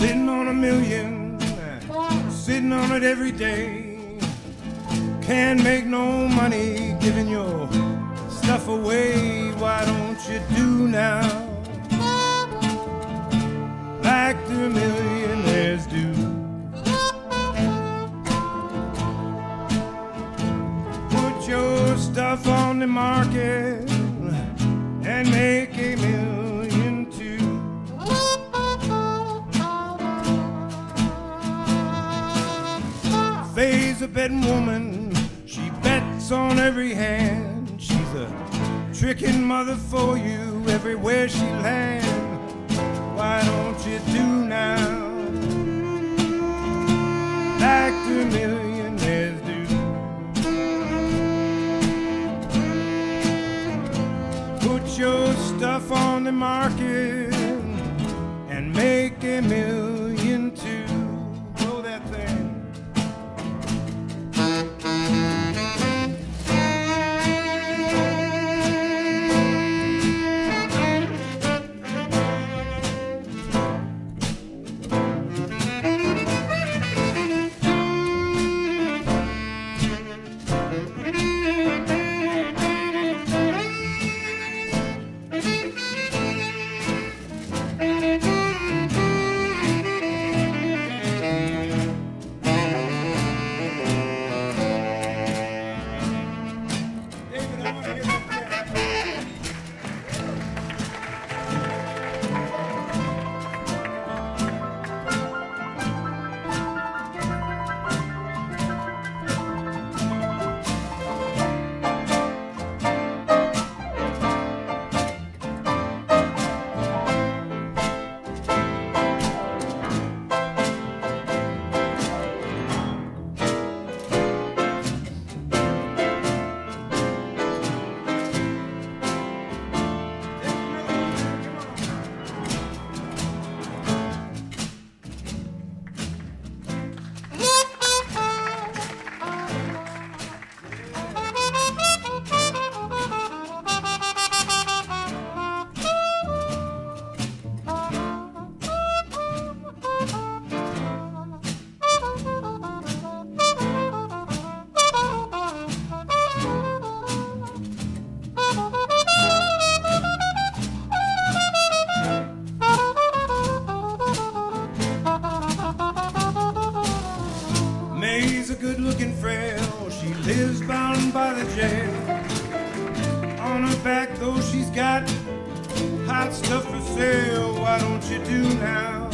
Sitting on a million, sitting on it every day. Can't make no money giving your stuff away. Why don't you do now like the millionaires do? Put your stuff on the market and make a million too. Faye's a betting woman, she bets on every hand. She's a tricking mother for you everywhere she lands. Why don't you do now like the millionaires do? Put your stuff on the market and make a million too. Blow that thing. Good-looking frail, she lives bound by the jail. On her back, though, she's got hot stuff for sale. Why don't you do now